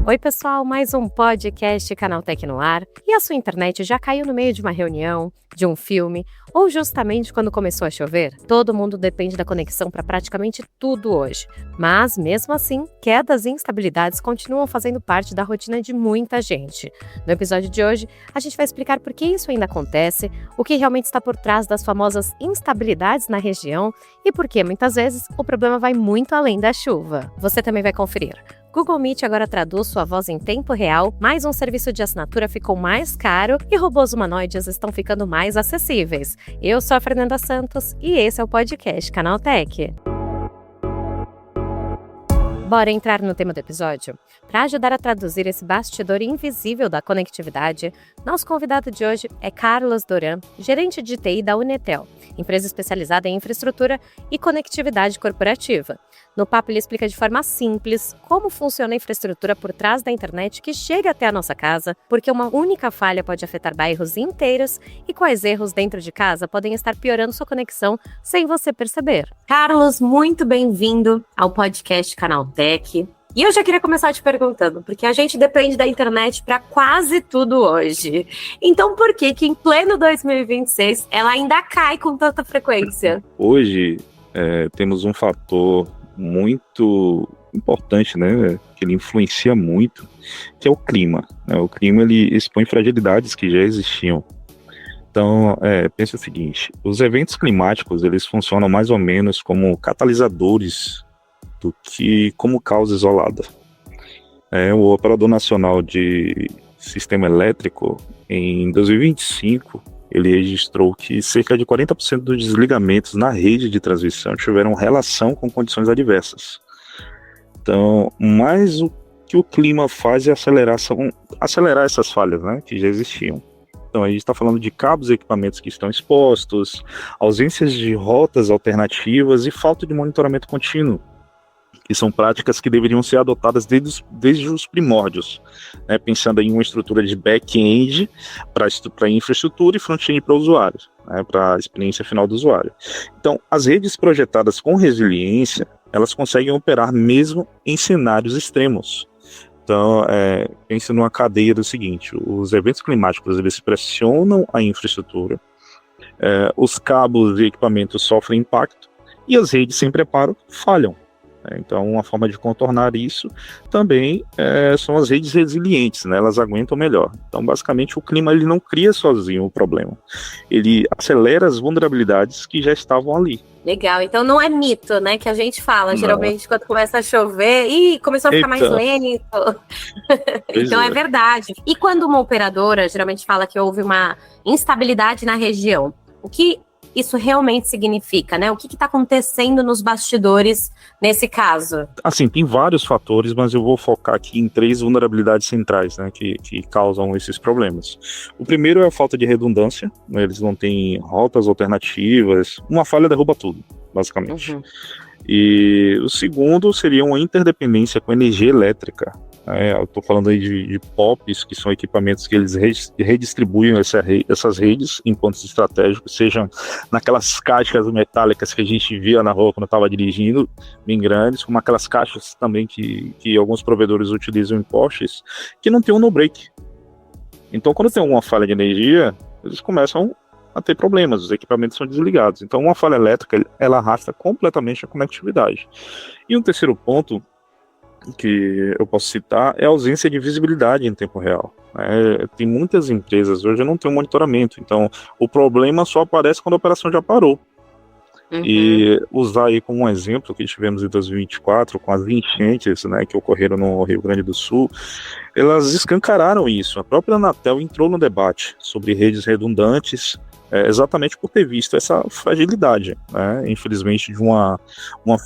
Oi pessoal, mais um podcast Canaltech no ar. E a sua internet já caiu no meio de uma reunião, de um filme, ou justamente quando começou a chover? Todo mundo depende da conexão para praticamente tudo hoje. Mas, mesmo assim, quedas e instabilidades continuam fazendo parte da rotina de muita gente. No episódio de hoje, a gente vai explicar por que isso ainda acontece, o que realmente está por trás das famosas instabilidades na região e por que, muitas vezes, o problema vai muito além da chuva. Você também vai conferir. Google Meet agora traduz sua voz em tempo real, mais um serviço de assinatura ficou mais caro e robôs humanoides estão ficando mais acessíveis. Eu sou a Fernanda Santos e esse é o podcast Canaltech. Bora entrar no tema do episódio? Para ajudar a traduzir esse bastidor invisível da conectividade, nosso convidado de hoje é Carlos Doran, gerente de TI da Unetel, empresa especializada em infraestrutura e conectividade corporativa. No papo, ele explica de forma simples como funciona a infraestrutura por trás da internet que chega até a nossa casa, porque uma única falha pode afetar bairros inteiros e quais erros dentro de casa podem estar piorando sua conexão sem você perceber. Carlos, muito bem-vindo ao podcast Canaltech. E eu já queria começar te perguntando, porque a gente depende da internet para quase tudo hoje. Então, por que em pleno 2026 ela ainda cai com tanta frequência? Hoje, temos um fator muito importante, né, que ele influencia muito, que é o clima. Né? O clima ele expõe fragilidades que já existiam. Então, pense o seguinte: os eventos climáticos eles funcionam mais ou menos como catalisadores do que como causa isolada. O Operador Nacional de Sistema Elétrico, em 2025, ele registrou que cerca de 40% dos desligamentos na rede de transmissão tiveram relação com condições adversas. Então, mais o que o clima faz é acelerar essas falhas, né, que já existiam. Então, a gente está falando de cabos e equipamentos que estão expostos, ausências de rotas alternativas e falta de monitoramento contínuo, que são práticas que deveriam ser adotadas desde os primórdios, né, pensando em uma estrutura de back-end para infraestrutura e front-end para o usuário, né, para a experiência final do usuário. Então, as redes projetadas com resiliência, elas conseguem operar mesmo em cenários extremos. Então, pense numa cadeia do seguinte: os eventos climáticos eles pressionam a infraestrutura, os cabos e equipamentos sofrem impacto e as redes sem preparo falham. Então, uma forma de contornar isso também são as redes resilientes, né? Elas aguentam melhor. Então, basicamente, o clima ele não cria sozinho o problema. Ele acelera as vulnerabilidades que já estavam ali. Legal, então não é mito, né, que a gente fala, não. Geralmente quando começa a chover, começou a ficar mais lento. Então é verdade. E quando uma operadora geralmente fala que houve uma instabilidade na região, o que isso realmente significa, né? O que está acontecendo nos bastidores nesse caso? Assim, tem vários fatores, mas eu vou focar aqui em 3 vulnerabilidades centrais, né, que causam esses problemas. O primeiro é a falta de redundância, né, eles não têm rotas alternativas, uma falha derruba tudo, basicamente. Uhum. E o segundo seria uma interdependência com energia elétrica. Eu estou falando aí de POPs, que são equipamentos que eles redistribuem essas redes em pontos estratégicos, sejam naquelas caixas metálicas que a gente via na rua quando estava dirigindo, bem grandes, como aquelas caixas também que alguns provedores utilizam em postes, que não tem um no-break. Então, quando tem alguma falha de energia, eles começam a ter problemas, os equipamentos são desligados. Então, uma falha elétrica, ela arrasta completamente a conectividade. E um terceiro ponto que eu posso citar é a ausência de visibilidade em tempo real. Tem muitas empresas hoje que não tem um monitoramento, então o problema só aparece quando a operação já parou. Uhum. E usar aí como um exemplo que tivemos em 2024 com as enchentes, né, que ocorreram no Rio Grande do Sul, elas escancararam isso. A própria Anatel entrou no debate sobre redes redundantes, exatamente por ter visto essa fragilidade, né, infelizmente de uma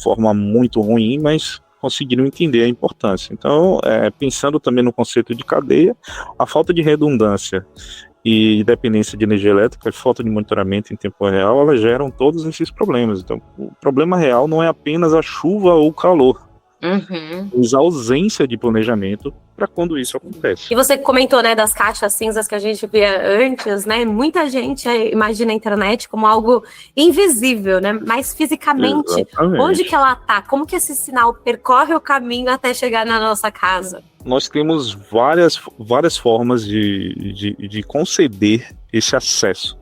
forma muito ruim, mas conseguiram entender a importância. Então, pensando também no conceito de cadeia, a falta de redundância e dependência de energia elétrica, a falta de monitoramento em tempo real, elas geram todos esses problemas. Então, o problema real não é apenas a chuva ou o calor, mas a ausência de planejamento para quando isso acontece. E você comentou, né, das caixas cinzas que a gente via antes, né? Muita gente imagina a internet como algo invisível, né? Mas fisicamente, exatamente, onde que ela tá? Como que esse sinal percorre o caminho até chegar na nossa casa? nós temos várias formas de conceder esse acesso.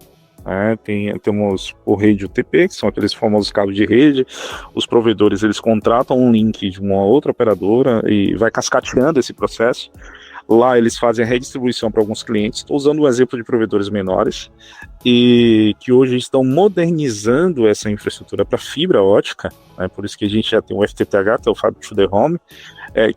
Temos o rede UTP, que são aqueles famosos cabos de rede. Os provedores, eles contratam um link de uma outra operadora e vai cascateando esse processo. Lá eles fazem a redistribuição para alguns clientes. Estou usando um exemplo de provedores menores e que hoje estão modernizando essa infraestrutura para fibra ótica, né? Por isso que a gente já tem o FTTH, que é o Fiber to the Home,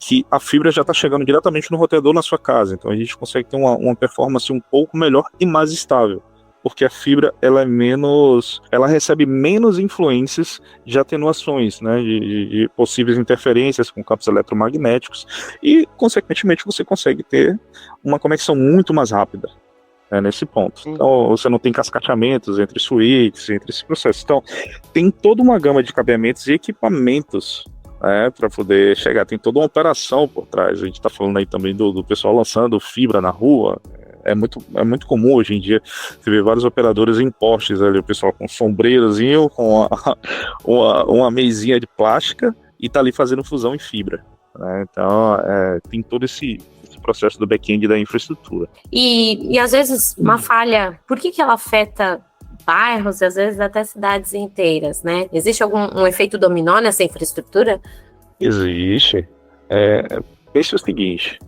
que a fibra já está chegando diretamente no roteador na sua casa. Então a gente consegue ter uma performance um pouco melhor e mais estável, porque a fibra ela recebe menos influências de atenuações, né, de possíveis interferências com campos eletromagnéticos e, consequentemente, você consegue ter uma conexão muito mais rápida, né, nesse ponto. Então, você não tem cascateamentos entre switches, entre esse processo. Então, tem toda uma gama de cabeamentos e equipamentos, para poder chegar. Tem toda uma operação por trás. A gente está falando aí também do pessoal lançando fibra na rua. É muito comum hoje em dia você vê vários operadores em postes ali, o pessoal com sombreirazinho, com uma mesinha de plástica e tá ali fazendo fusão em fibra, né? Então tem todo esse processo do back-end da infraestrutura. E às vezes uma falha, por que ela afeta bairros e às vezes até cidades inteiras, né? Existe algum efeito dominó nessa infraestrutura? Existe. Pense o seguinte: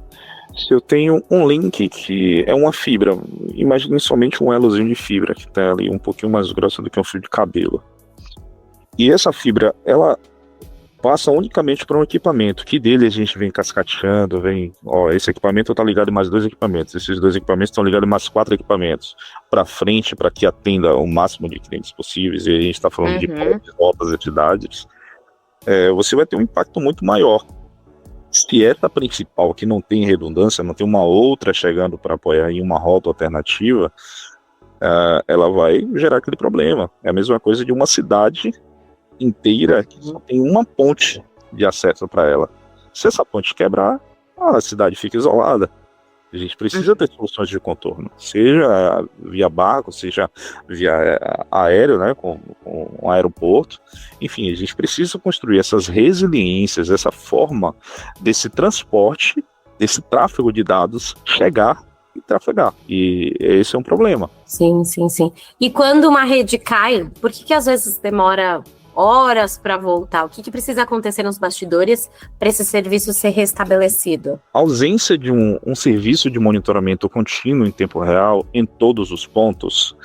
se eu tenho um link que é uma fibra, imagine somente um elozinho de fibra que está ali um pouquinho mais grossa do que um fio de cabelo. E essa fibra, ela passa unicamente para um equipamento, que dele a gente vem cascateando, esse equipamento está ligado em mais 2 equipamentos, esses 2 equipamentos estão ligados em mais 4 equipamentos, para frente, para que atenda o máximo de clientes possíveis, e a gente está falando de rotas e cidades, você vai ter um impacto muito maior. Se essa principal, que não tem redundância, não tem uma outra chegando para apoiar em uma rota alternativa, ela vai gerar aquele problema. É a mesma coisa de uma cidade inteira que só tem uma ponte de acesso para ela. Se essa ponte quebrar, a cidade fica isolada. A gente precisa ter soluções de contorno, seja via barco, seja via aéreo, né, com um aeroporto. Enfim, a gente precisa construir essas resiliências, essa forma desse transporte, desse tráfego de dados chegar e trafegar. E esse é um problema. Sim. E quando uma rede cai, por que às vezes demora horas para voltar? O que precisa acontecer nos bastidores para esse serviço ser restabelecido? A ausência de um serviço de monitoramento contínuo em tempo real em todos os pontos,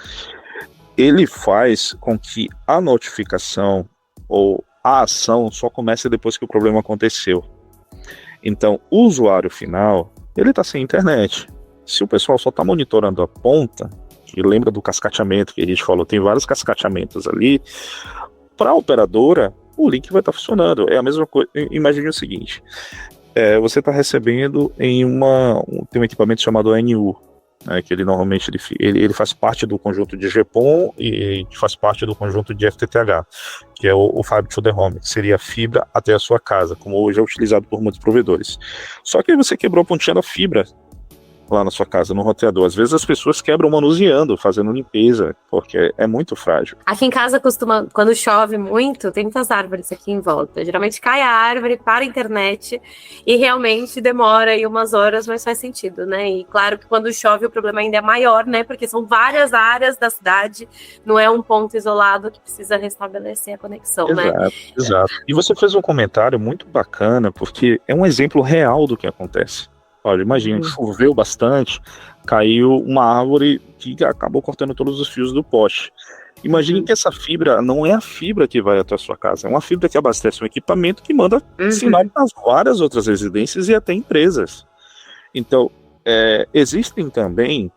ele faz com que a notificação ou a ação só comece depois que o problema aconteceu. Então, o usuário final, ele está sem internet. Se o pessoal só está monitorando a ponta, que lembra do cascateamento que a gente falou, tem vários cascateamentos ali, para a operadora, o link vai estar funcionando. É a mesma coisa. Imagine o seguinte: você está recebendo tem um equipamento chamado ANU, né, que ele normalmente ele faz parte do conjunto de GPON e faz parte do conjunto de FTTH, que é o Fiber to the Home, que seria a fibra até a sua casa, como hoje é utilizado por muitos provedores. Só que aí você quebrou a pontinha da fibra lá na sua casa, no roteador. Às vezes as pessoas quebram manuseando, fazendo limpeza, porque é muito frágil. Aqui em casa quando chove muito, tem muitas árvores aqui em volta. Geralmente cai a árvore para a internet e realmente demora aí umas horas, mas faz sentido, né? E claro que quando chove o problema ainda é maior, né? Porque são várias áreas da cidade, não é um ponto isolado que precisa restabelecer a conexão, né? Exato. E você fez um comentário muito bacana, porque é um exemplo real do que acontece. Olha, imagina, choveu bastante, caiu uma árvore que acabou cortando todos os fios do poste. Imagine que essa fibra não é a fibra que vai até a sua casa, é uma fibra que abastece um equipamento que manda sinal para várias outras residências e até empresas. Então, existem também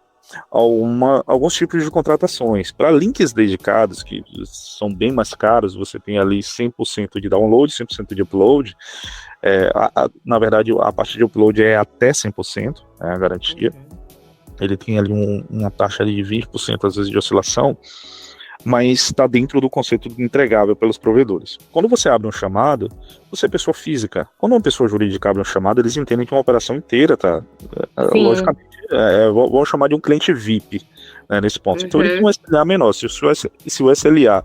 alguns tipos de contratações. Para links dedicados, que são bem mais caros, você tem ali 100% de download, 100% de upload. Na verdade, a parte de upload é até 100%, a garantia. Ele tem ali uma taxa de 20% às vezes de oscilação, mas está dentro do conceito de entregável pelos provedores. Quando você abre um chamado, você é pessoa física. Quando uma pessoa jurídica abre um chamado, eles entendem que uma operação inteira está, logicamente, vamos chamar de um cliente VIP, né, nesse ponto. Então ele tem um SLA menor. Se o SLA,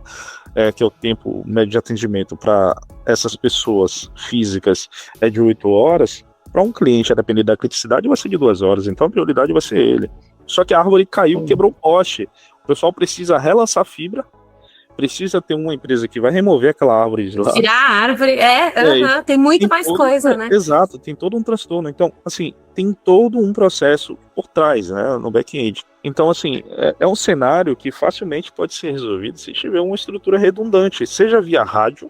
que é o tempo médio de atendimento para essas pessoas físicas, é de 8 horas, para um cliente, a depender da criticidade, vai ser de 2 horas, então a prioridade vai ser ele. Só que a árvore caiu, quebrou o poste. O pessoal precisa relançar a fibra, precisa ter uma empresa que vai remover aquela árvore de lá. Tirar a árvore, tem muito mais coisa, né? Exato, tem todo um transtorno. Então, assim, tem todo um processo por trás, né, no back-end. Então, assim, é um cenário que facilmente pode ser resolvido se tiver uma estrutura redundante, seja via rádio,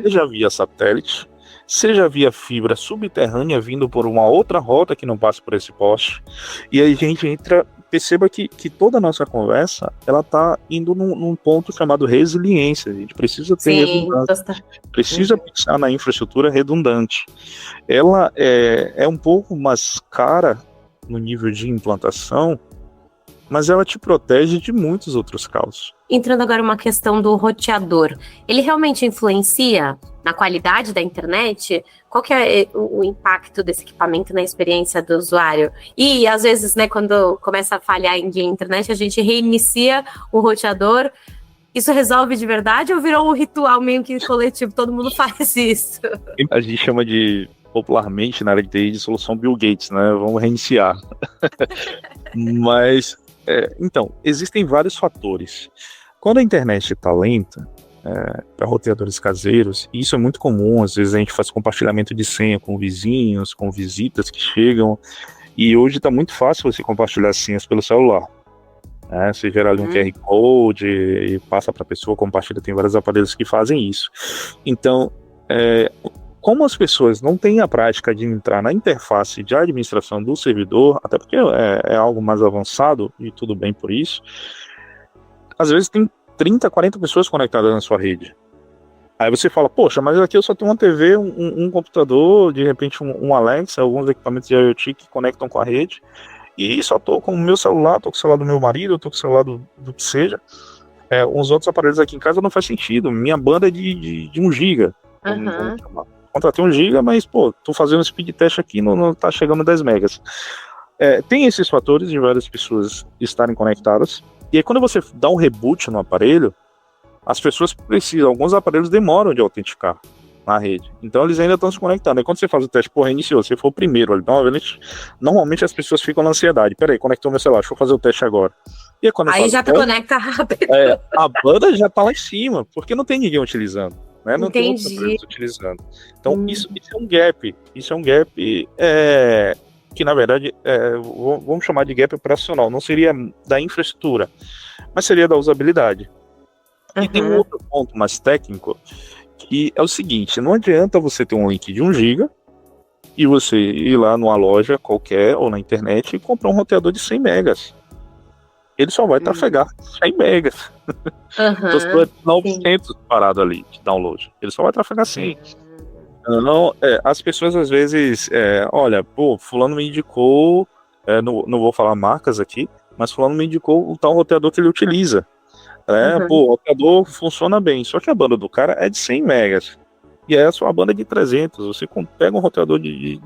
seja via satélite, seja via fibra subterrânea vindo por uma outra rota que não passa por esse poste. E aí a gente entra, perceba que toda a nossa conversa, ela tá indo num ponto chamado resiliência. A gente precisa ter redundância, precisa pensar na infraestrutura redundante. Ela é um pouco mais cara no nível de implantação, mas ela te protege de muitos outros caos. Entrando agora uma questão do roteador, ele realmente influencia na qualidade da internet? Qual que é o impacto desse equipamento na experiência do usuário? E, às vezes, né, quando começa a falhar em internet, a gente reinicia o roteador. Isso resolve de verdade ou virou um ritual meio que coletivo? Todo mundo faz isso. A gente chama popularmente, na área de TI, de solução Bill Gates, né? Vamos reiniciar. Mas... então, existem vários fatores. Quando a internet está lenta, para roteadores caseiros, e isso é muito comum, às vezes a gente faz compartilhamento de senha com vizinhos, com visitas que chegam, e hoje está muito fácil você compartilhar senhas pelo celular. Você gera ali um QR Code e passa para a pessoa, compartilha, tem vários aparelhos que fazem isso. Então, como as pessoas não têm a prática de entrar na interface de administração do servidor, até porque é algo mais avançado, e tudo bem por isso, às vezes tem 30, 40 pessoas conectadas na sua rede. Aí você fala, poxa, mas aqui eu só tenho uma TV, um computador, de repente um Alexa, alguns equipamentos de IoT que conectam com a rede, e só tô com o meu celular, tô com o celular do meu marido, tô com o celular do que seja. Uns outros aparelhos aqui em casa não faz sentido, minha banda é de 1 GB, vamos chamar. Contratei 1 GB, mas, tô fazendo speed test aqui, não tá chegando a 10 megas. Tem esses fatores de várias pessoas estarem conectadas, e aí quando você dá um reboot no aparelho, as pessoas precisam, alguns aparelhos demoram de autenticar na rede, então eles ainda estão se conectando. Aí quando você faz o teste, reiniciou, você foi o primeiro ali, normalmente as pessoas ficam na ansiedade, peraí, conectou meu celular, deixa eu fazer o teste agora. E aí já conecta rápido. A banda já tá lá em cima, porque não tem ninguém utilizando. Não tem outros aparelhos utilizando. Então isso é um gap. Isso é um gap que, na verdade, vamos chamar de gap operacional. Não seria da infraestrutura, mas seria da usabilidade. E tem um outro ponto mais técnico, que é o seguinte: não adianta você ter um link de 1 GB e você ir lá numa loja qualquer ou na internet e comprar um roteador de 100 megas. Ele só vai trafegar 100 megas. Então você vai ter 900 parado ali de download. Ele só vai trafegar 100. Então, as pessoas às vezes, olha, fulano me indicou, não vou falar marcas aqui, mas fulano me indicou o tal roteador que ele utiliza. O roteador funciona bem, só que a banda do cara é de 100 megas. E a sua banda é de 300. Você pega um roteador de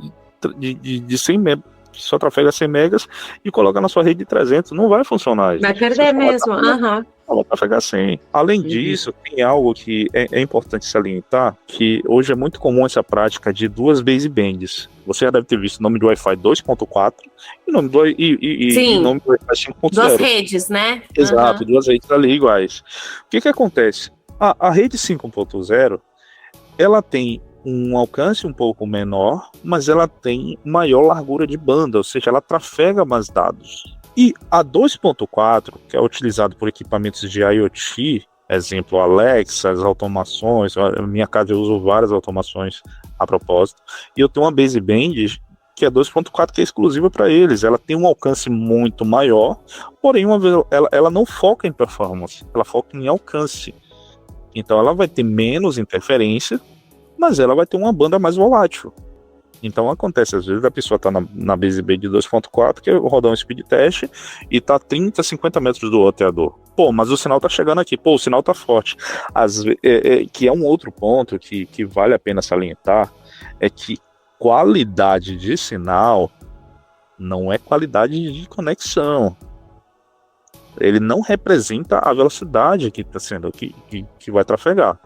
100 megas, que só trafega 100 megas, e coloca na sua rede de 300, não vai funcionar. Vai perder mesmo. Vai trafegar 100. Além disso, tem algo que é importante salientar, que hoje é muito comum essa prática de 2 basebands. Você já deve ter visto o nome do Wi-Fi 2.4 e o nome do Wi-Fi 5.0. 2 redes, né? Exato, 2 redes ali iguais. O que acontece? A rede 5.0, ela tem um alcance um pouco menor, mas ela tem maior largura de banda, ou seja, ela trafega mais dados. E a 2.4, que é utilizado por equipamentos de IoT, exemplo, Alexa, as automações, na minha casa eu uso várias automações a propósito, e eu tenho uma baseband que é 2.4, que é exclusiva para eles. Ela tem um alcance muito maior, porém ela não foca em performance, ela foca em alcance. Então ela vai ter menos interferência, mas ela vai ter uma banda mais volátil. Então acontece, às vezes a pessoa está na baseband de 2.4, que é rodar um speed test, e está a 30, 50 metros do roteador. Mas o sinal está chegando aqui, o sinal está forte. Que é um outro ponto que vale a pena salientar, é que qualidade de sinal não é qualidade de conexão. Ele não representa a velocidade que está sendo, que vai trafegar.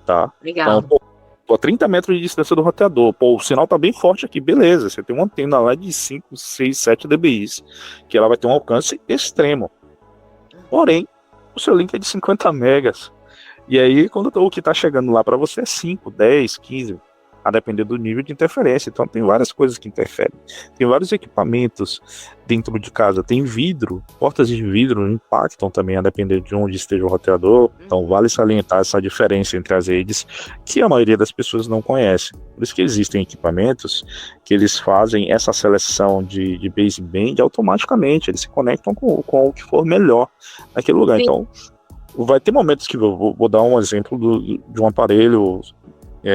Tá? Legal. Então, Tô a 30 metros de distância do roteador. Pô, o sinal tá bem forte aqui, beleza. Você tem uma antena lá de 5, 6, 7 dBi, que ela vai ter um alcance extremo. Porém, o seu link é de 50 megas. E aí, quando o que tá chegando lá para você é 5, 10, 15, a depender do nível de interferência. Então, tem várias coisas que interferem. Tem vários equipamentos dentro de casa. Tem vidro, portas de vidro impactam também, a depender de onde esteja o roteador. Então, vale salientar essa diferença entre as redes, que a maioria das pessoas não conhece. Por isso que existem equipamentos que eles fazem essa seleção de baseband automaticamente. Eles se conectam com o que for melhor naquele lugar. Sim. Então, vai ter momentos que eu vou dar um exemplo de um aparelho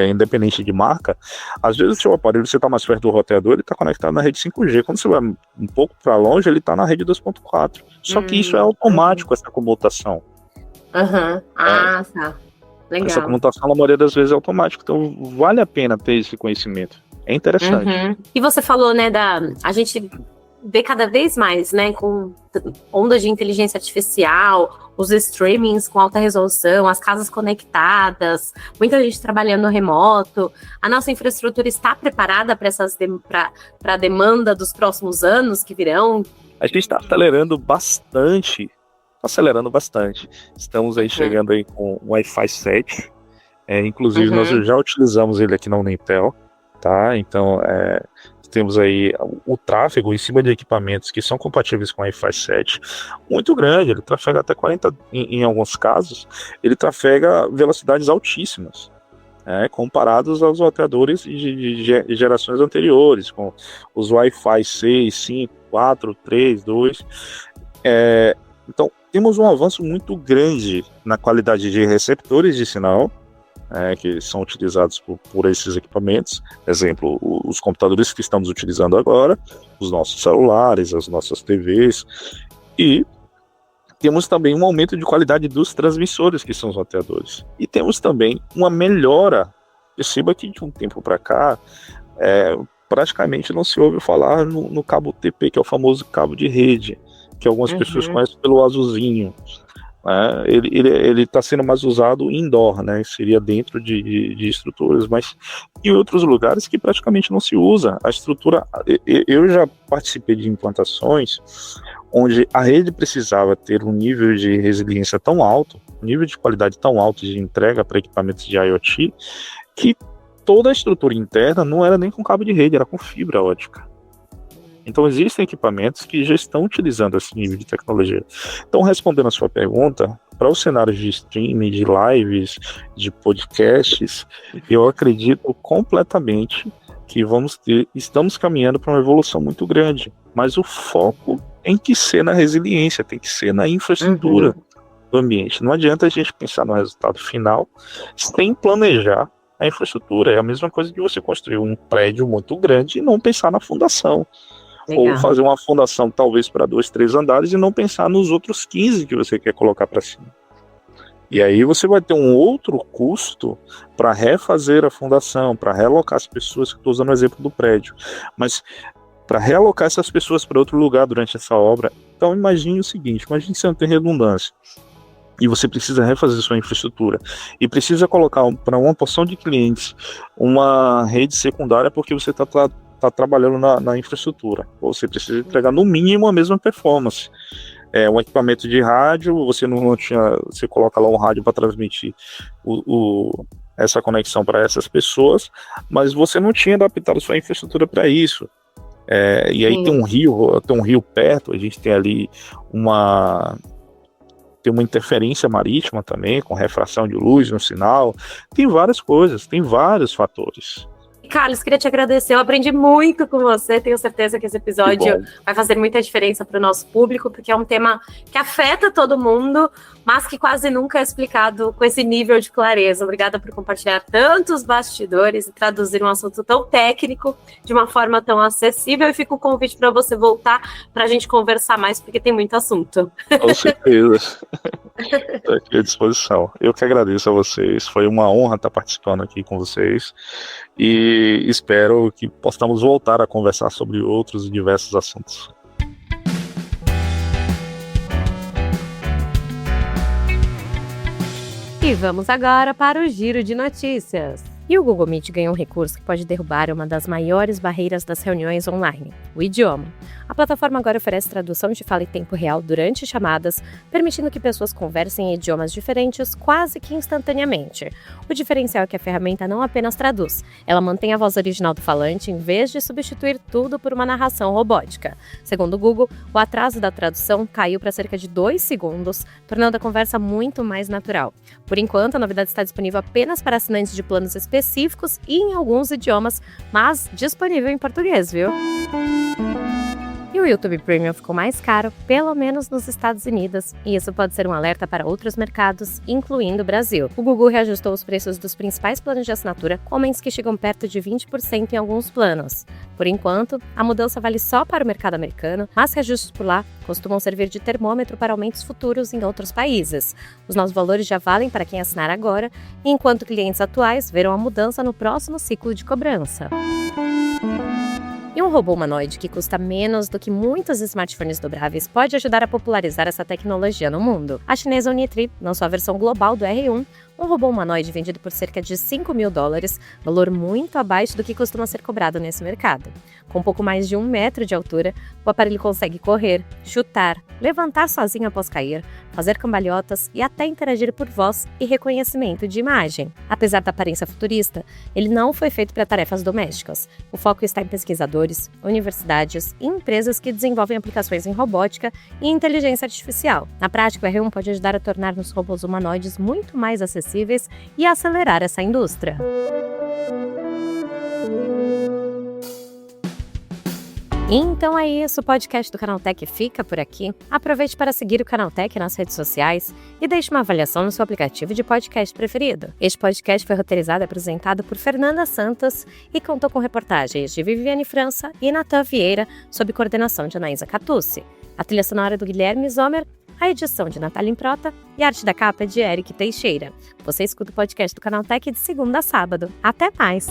independente de marca. Às vezes o seu aparelho, você está mais perto do roteador, ele está conectado na rede 5G. Quando você vai um pouco para longe, ele está na rede 2.4. Só que isso é automático, essa comutação. Ah, tá. Legal. Essa comutação, na maioria das vezes, é automática. Então, vale a pena ter esse conhecimento. É interessante. E você falou, né, a gente vê cada vez mais, né, com ondas de inteligência artificial, os streamings com alta resolução, as casas conectadas, muita gente trabalhando remoto. A nossa infraestrutura está preparada para a demanda dos próximos anos que virão? A gente está acelerando bastante. Estamos aí chegando aí com o Wi-Fi 7. Inclusive, nós já utilizamos ele aqui na Unitel, tá? Então, temos aí o tráfego em cima de equipamentos que são compatíveis com Wi-Fi 7 muito grande. Ele trafega até 40, em alguns casos, ele trafega velocidades altíssimas, comparados aos roteadores de gerações anteriores, com os Wi-Fi 6, 5, 4, 3, 2. Então, temos um avanço muito grande na qualidade de receptores de sinal, que são utilizados por esses equipamentos. Exemplo, os computadores que estamos utilizando agora, os nossos celulares, as nossas TVs, e temos também um aumento de qualidade dos transmissores, que são os roteadores. E temos também uma melhora. Perceba que de um tempo para cá, praticamente não se ouve falar no cabo TP, que é o famoso cabo de rede, que algumas pessoas conhecem pelo azulzinho. Ele está sendo mais usado indoor, né? Seria dentro de estruturas, mas em outros lugares que praticamente não se usa. A estrutura, eu já participei de implantações onde a rede precisava ter um nível de resiliência tão alto, um nível de qualidade tão alto de entrega para equipamentos de IoT, que toda a estrutura interna não era nem com cabo de rede, era com fibra ótica. Então, existem equipamentos que já estão utilizando esse nível de tecnologia. Então, respondendo a sua pergunta, para os cenários de streaming, de lives, de podcasts, eu acredito completamente que estamos caminhando para uma evolução muito grande. Mas o foco tem que ser na resiliência, tem que ser na infraestrutura do ambiente. Não adianta a gente pensar no resultado final sem planejar a infraestrutura. É a mesma coisa que você construir um prédio muito grande e não pensar na fundação. Legal. Ou fazer uma fundação talvez para 2, 3 andares e não pensar nos outros 15 que você quer colocar para cima. E aí você vai ter um outro custo para refazer a fundação, para realocar as pessoas, que estou usando o exemplo do prédio, mas para realocar essas pessoas para outro lugar durante essa obra. Então imagine o seguinte, imagine que você não tem redundância e você precisa refazer sua infraestrutura e precisa colocar para uma porção de clientes uma rede secundária porque você está trabalhando na infraestrutura, ou você precisa entregar no mínimo a mesma performance. Um equipamento de rádio, você você coloca lá um rádio para transmitir essa conexão para essas pessoas, mas você não tinha adaptado sua infraestrutura para isso. E aí tem um rio perto, a gente tem ali uma interferência marítima também, com refração de luz no sinal, tem várias coisas, tem vários fatores. Carlos, queria te agradecer, eu aprendi muito com você, tenho certeza que esse episódio vai fazer muita diferença para o nosso público, porque é um tema que afeta todo mundo, mas que quase nunca é explicado com esse nível de clareza. Obrigada por compartilhar tantos bastidores e traduzir um assunto tão técnico de uma forma tão acessível, e fica o convite para você voltar para a gente conversar mais, porque tem muito assunto. Com certeza. Estou aqui à disposição. Eu que agradeço a vocês, foi uma honra estar participando aqui com vocês e espero que possamos voltar a conversar sobre outros e diversos assuntos. E vamos agora para o Giro de Notícias. E o Google Meet ganhou um recurso que pode derrubar uma das maiores barreiras das reuniões online, o idioma. A plataforma agora oferece tradução de fala em tempo real durante chamadas, permitindo que pessoas conversem em idiomas diferentes quase que instantaneamente. O diferencial é que a ferramenta não apenas traduz, ela mantém a voz original do falante em vez de substituir tudo por uma narração robótica. Segundo o Google, o atraso da tradução caiu para cerca de 2 segundos, tornando a conversa muito mais natural. Por enquanto, a novidade está disponível apenas para assinantes de planos específicos e em alguns idiomas, mas disponível em português, viu? E o YouTube Premium ficou mais caro, pelo menos nos Estados Unidos, e isso pode ser um alerta para outros mercados, incluindo o Brasil. O Google reajustou os preços dos principais planos de assinatura, com aumentos que chegam perto de 20% em alguns planos. Por enquanto, a mudança vale só para o mercado americano, mas reajustes por lá costumam servir de termômetro para aumentos futuros em outros países. Os novos valores já valem para quem assinar agora, enquanto clientes atuais verão a mudança no próximo ciclo de cobrança. E um robô humanoide que custa menos do que muitos smartphones dobráveis pode ajudar a popularizar essa tecnologia no mundo. A chinesa Unitree lançou a versão global do R1, um robô humanoide vendido por cerca de $5.000, valor muito abaixo do que costuma ser cobrado nesse mercado. Com um pouco mais de 1 metro de altura, o aparelho consegue correr, chutar, levantar sozinho após cair, fazer cambalhotas e até interagir por voz e reconhecimento de imagem. Apesar da aparência futurista, ele não foi feito para tarefas domésticas. O foco está em pesquisadores, universidades e empresas que desenvolvem aplicações em robótica e inteligência artificial. Na prática, o R1 pode ajudar a tornar os robôs humanoides muito mais acessíveis e acelerar essa indústria. Então é isso, o podcast do Canaltech fica por aqui. Aproveite para seguir o Canaltech nas redes sociais e deixe uma avaliação no seu aplicativo de podcast preferido. Este podcast foi roteirizado e apresentado por Fernanda Santos e contou com reportagens de Viviane França e Natan Vieira, sob coordenação de Anaísa Catucci. A trilha sonora é do Guilherme Zomer, a edição de Natália Improta e a arte da capa é de Eric Teixeira. Você escuta o podcast do Canaltech de segunda a sábado. Até mais!